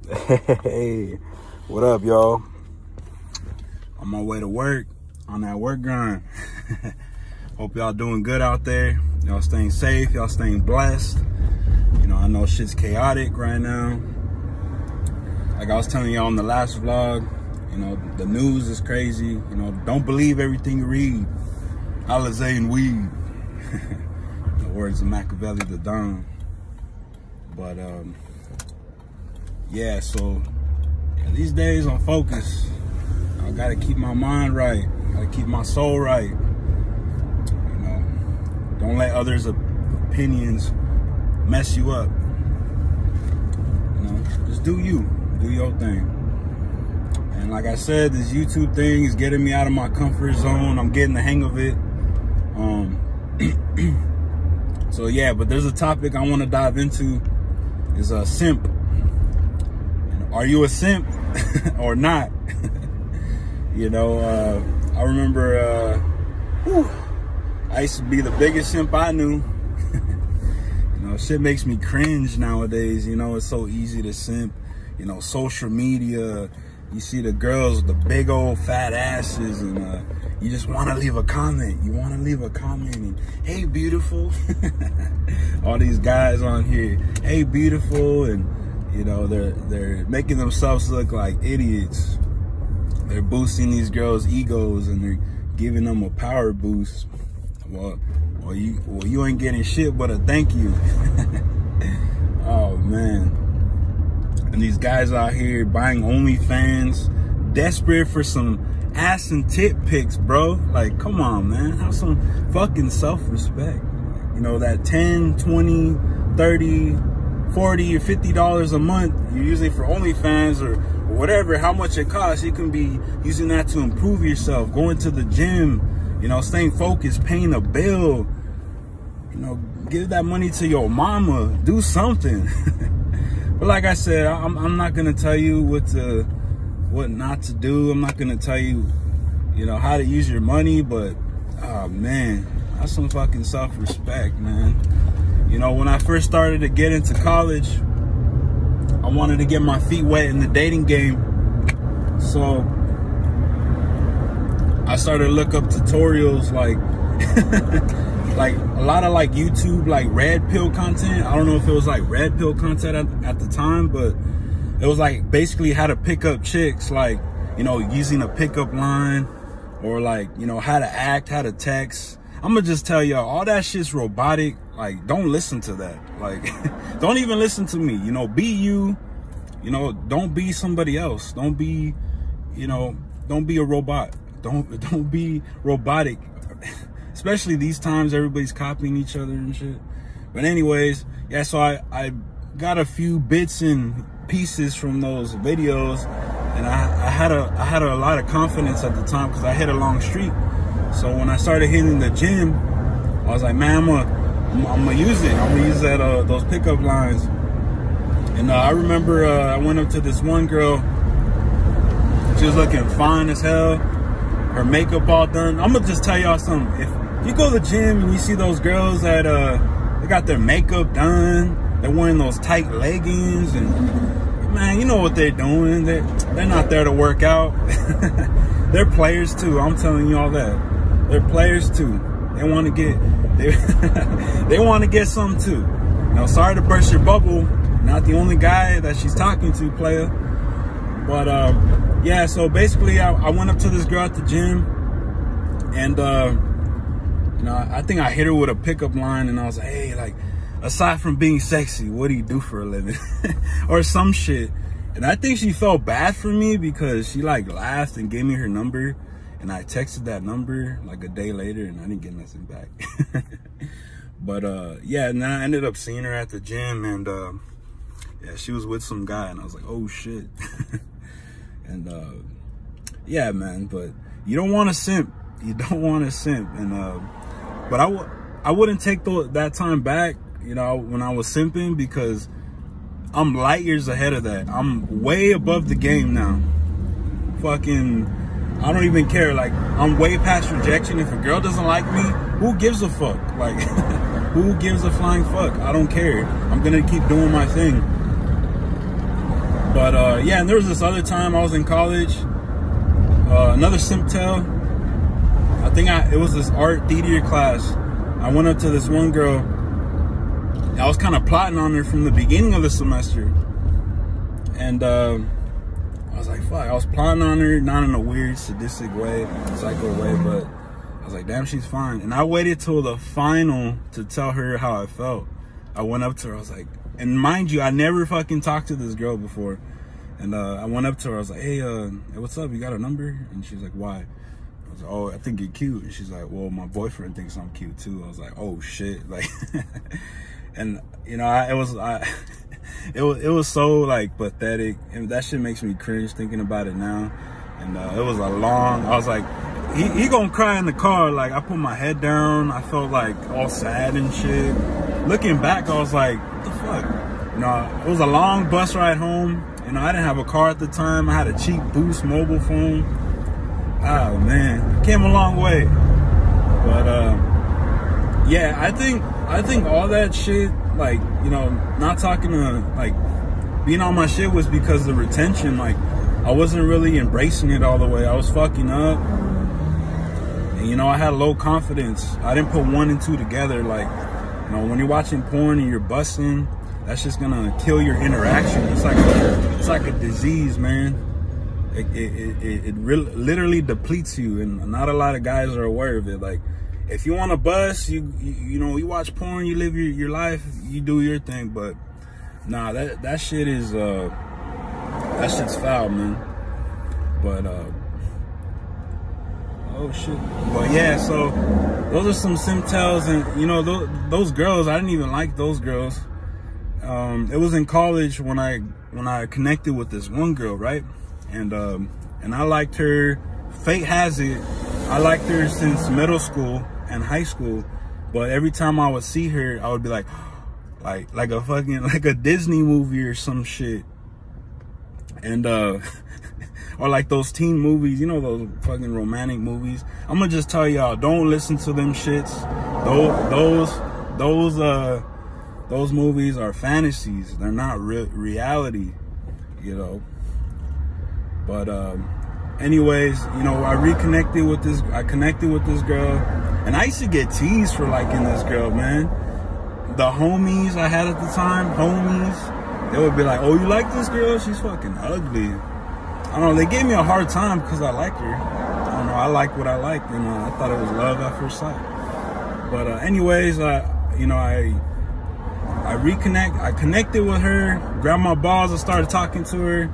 Hey, what up, y'all? On my way to work, on that work grind. Hope y'all doing good out there. Y'all staying safe, y'all staying blessed. You know, I know shit's chaotic right now. Like I was telling y'all on the last vlog, you know, the news is crazy. You know, don't believe everything you read. Talez and weed. The words of Machiavelli the Don. But, yeah, so these days I'm focused. I gotta keep my mind right. Gotta keep my soul right. You know, don't let others' opinions mess you up. You know, just do you. Do your thing. And like I said, this YouTube thing is getting me out of my comfort zone. I'm getting the hang of it. So yeah, but there's a topic I want to dive into. Is a simp. Are you a simp or not? You know, I remember I used to be the biggest simp I knew. You know, shit makes me cringe nowadays. You know, it's so easy to simp. You know, social media, you see the girls with the big old fat asses, and you just want to leave a comment. You want to leave a comment and, hey, beautiful. All these guys on here, hey, beautiful, and you know, they're making themselves look like idiots. They're boosting these girls' egos and they're giving them a power boost. Well, you ain't getting shit but a thank you. Oh man. And these guys out here buying OnlyFans, desperate for some ass and tit pics, bro. Like, come on, man. Have some fucking self-respect. You know, that 10, 20, 30, 40 or $50 a month, you use it for OnlyFans or whatever, how much it costs. You can be using that to improve yourself, going to the gym, you know, staying focused, paying a bill, you know, give that money to your mama, do something. But like I said, I'm not gonna tell you what not to do. I'm not gonna tell you, you know, how to use your money, but oh man, that's some fucking self-respect, man. You know, when I first started to get into college, I wanted to get my feet wet in the dating game. So I started to look up tutorials like like a lot of like YouTube, like red pill content. I don't know if it was like red pill content at the time, but it was like basically how to pick up chicks, like, you know, using a pickup line, or like, you know, how to act, how to text. I'm gonna just tell y'all, all that shit's robotic. Like, don't listen to that. Like, don't even listen to me. You know, be you. You know, don't be somebody else. Don't be, you know, don't be a robot. Don't be robotic. Especially these times, everybody's copying each other and shit. But anyways, yeah, so I got a few bits and pieces from those videos, and I had a lot of confidence at the time because I hit a long streak. So when I started hitting the gym, I was like, man, I'm gonna use it. I'm gonna use that those pickup lines. And I remember I went up to this one girl. She was looking fine as hell. Her makeup all done. I'm gonna just tell y'all something. If you go to the gym and you see those girls that they got their makeup done, they're wearing those tight leggings, and man, you know what they're doing. They're not there to work out. They're players too. I'm telling you all that. They're players too. They want to get they want to get some too. You know, sorry to burst your bubble. Not the only guy that she's talking to, player. But yeah, so basically I went up to this girl at the gym, and you know, I think I hit her with a pickup line, and I was like, hey, like, aside from being sexy, what do you do for a living? Or some shit. And I think she felt bad for me because she like laughed and gave me her number, and I texted that number like a day later, and I didn't get nothing back. But yeah, and then I ended up seeing her at the gym, and yeah, she was with some guy, and I was like, oh shit. And yeah, man, but you don't want to simp. You don't want to simp. And but I wouldn't take that time back, you know, when I was simping, because I'm light years ahead of that. I'm way above the game now. Fucking, I don't even care. Like, I'm way past rejection. If a girl doesn't like me, who gives a fuck? Like, who gives a flying fuck? I don't care. I'm gonna keep doing my thing. But But yeah, and there was this other time I was in college, another simp tale. I think it was this art theater class. I went up to this one girl. I was kind of plotting on her from the beginning of the semester. And I was like, fuck, I was plotting on her, not in a weird, sadistic way, psycho way, but I was like, damn, she's fine. And I waited till the final to tell her how I felt. I went up to her, I was like, and mind you, I never fucking talked to this girl before. And I went up to her, I was like, hey, what's up? You got a number? And she's like, why? I was like, oh, I think you're cute. And she's like, well, my boyfriend thinks I'm cute too. I was like, oh shit. Like, and you know, it was so like pathetic, and that shit makes me cringe thinking about it now. And it was a long, I was like, he gonna cry in the car. Like, I put my head down, I felt like all sad and shit. Looking back, I was like, what the fuck? You know, it was a long bus ride home. You know, I didn't have a car at the time. I had a cheap Boost mobile phone. Oh man, came a long way. But yeah, I think all that shit, like, you know, not talking to, like, being on my shit was because of the retention. Like, I wasn't really embracing it all the way. I was fucking up. And, you know, I had low confidence. I didn't put 1 and 2 together. Like, you know, when you're watching porn and you're busting, that's just gonna kill your interaction. It's like a disease, man. It really, literally depletes you, and not a lot of guys are aware of it. Like, if you want to bust, you know, you watch porn, you live your life, you do your thing. But nah, that shit is that shit's foul, man. But oh shit. But yeah, so those are some simp tales, and you know, those girls, I didn't even like those girls. It was in college when I connected with this one girl, right? And I liked her. Fate has it, I liked her since middle school and high school. But every time I would see her, I would be like a fucking, like a Disney movie or some shit. And or like those teen movies, you know, those fucking romantic movies. I'm gonna just tell y'all, don't listen to them shits. Those movies are fantasies. They're not reality, you know. But anyways, you know, I connected with this girl, and I used to get teased for liking this girl, man. The homies I had at the time, they would be like, oh, you like this girl? She's fucking ugly. I don't know, they gave me a hard time because I liked her. I don't know, I like what I liked, and I thought it was love at first sight. But anyways, you know, I connected with her, grabbed my balls and started talking to her,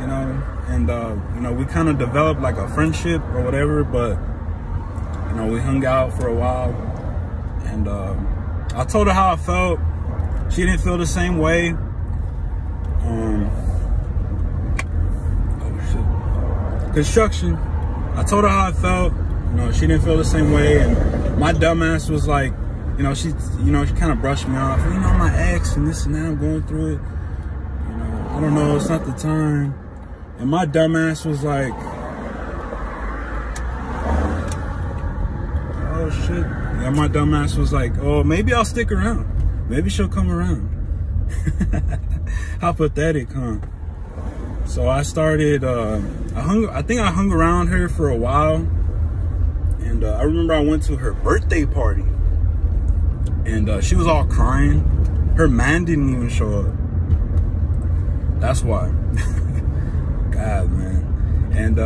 you know, and you know, we kind of developed like a friendship or whatever. But you know, we hung out for a while, and I told her how I felt. She didn't feel the same way. Oh shit! Construction. I told her how I felt. You know, she didn't feel the same way, and my dumbass was like, you know, she kind of brushed me off. You know, my ex and this and that, I'm going through it. You know, I don't know, it's not the time. And my dumbass was like, oh shit. Yeah, my dumbass was like, oh, maybe I'll stick around. Maybe she'll come around. How pathetic, huh? So I started, I think I hung around her for a while. And I remember I went to her birthday party. And she was all crying. Her man didn't even show up. That's why. God, man. And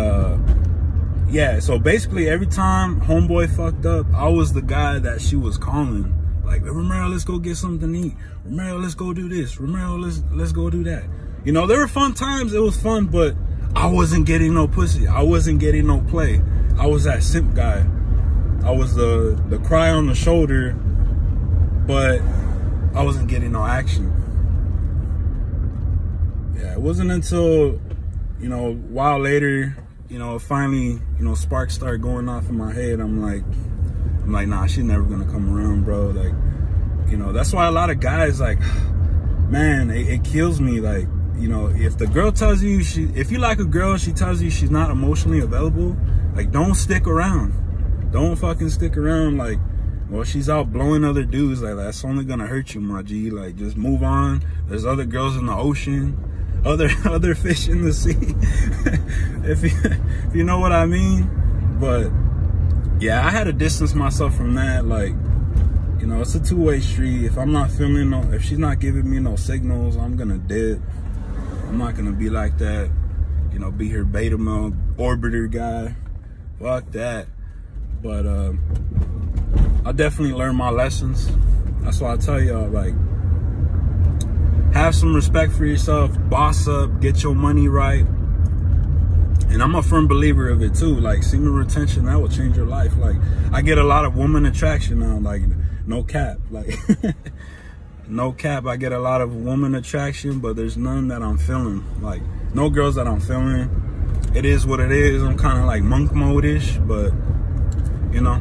yeah, so basically every time homeboy fucked up, I was the guy that she was calling. Like, Romero, let's go get something to eat. Romero, let's go do this. Romero, let's go do that. You know, there were fun times. It was fun, but I wasn't getting no pussy. I wasn't getting no play. I was that simp guy. I was the cry on the shoulder, but I wasn't getting no action. Yeah, it wasn't until, you know, a while later, you know, finally, you know, sparks started going off in my head. I'm like, nah, she's never gonna come around, bro. Like, you know, that's why a lot of guys, like, man, it kills me. Like, you know, if the girl tells you if you like a girl, she tells you she's not emotionally available, like, don't stick around. Don't fucking stick around. Like, well, she's out blowing other dudes. Like, that's only gonna hurt you, my G. Like, just move on. There's other girls in the ocean. other fish in the sea. if you know what I mean. But yeah, I had to distance myself from that. Like, you know, it's a two-way street. If I'm not feeling if she's not giving me no signals, I'm gonna dip. I'm not gonna be like that, you know, be her beta male orbiter guy. Fuck that. But I definitely learned my lessons. That's why I tell y'all, like, have some respect for yourself, boss up, get your money right. And I'm a firm believer of it too. Like, semen retention, that will change your life. Like, I get a lot of woman attraction now, like, no cap. Like, no cap, I get a lot of woman attraction, but there's none that I'm feeling. Like, no girls that I'm feeling. It is what it is. I'm kind of like monk mode-ish, but, you know.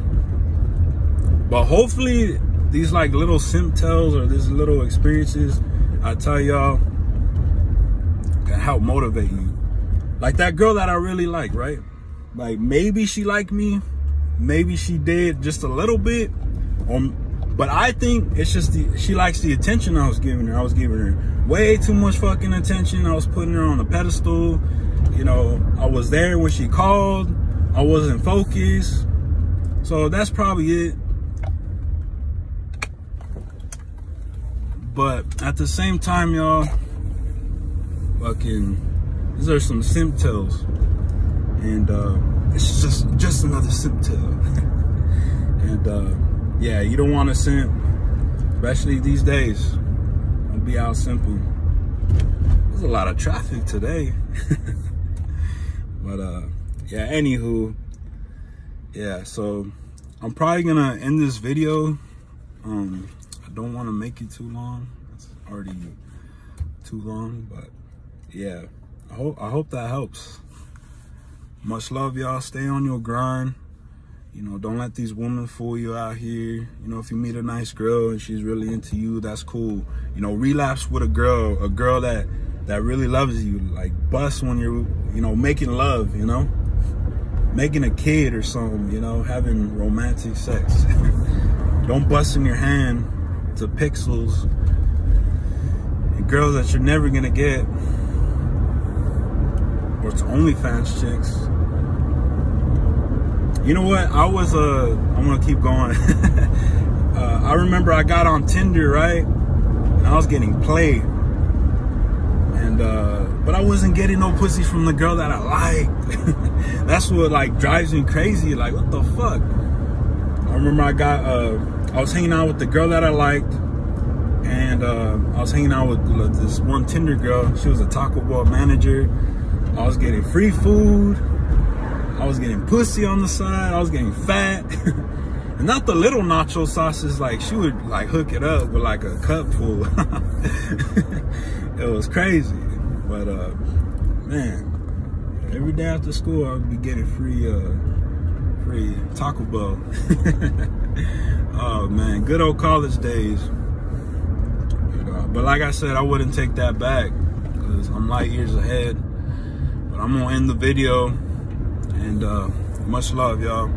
But hopefully, these like little simp tells or these little experiences, I tell y'all, can help motivate you. Like that girl that I really like, right? Like, maybe she liked me, maybe she did just a little bit, but I think it's just she likes the attention I was giving her. I was giving her way too much fucking attention. I was putting her on a pedestal. You know, I was there when she called. I wasn't focused. So that's probably it. But at the same time, y'all, fucking, these are some simp tales, and it's just another simp tale. And yeah, you don't want to simp, especially these days. Don't be out simping. There's a lot of traffic today. But yeah, anywho, yeah, so I'm probably gonna end this video. I don't want to make it too long. It's already too long, but yeah, I hope that helps. Much love, y'all. Stay on your grind. You know, don't let these women fool you out here. You know, if you meet a nice girl and she's really into you, that's cool. You know, relapse with a girl that really loves you. Like, bust when you're, you know, making love, you know, making a kid or something, you know, having romantic sex. Don't bust in your hand to pixels and girls that you're never gonna get, or to OnlyFans chicks. You know what? I'm gonna keep going. I remember I got on Tinder, right? And I was getting played. And but I wasn't getting no pussy from the girl that I liked. That's what like drives me crazy. Like, what the fuck? I remember I was hanging out with the girl that I liked, and I was hanging out with this one Tinder girl. She was a Taco Bell manager. I was getting free food. I was getting pussy on the side. I was getting fat. And not the little nacho sauces. Like, she would like hook it up with like a cup full. It was crazy. But man, every day after school I would be getting free Taco Bell. Oh man, good old college days. But like I said, I wouldn't take that back because I'm light years ahead. But I'm gonna end the video, and much love, y'all.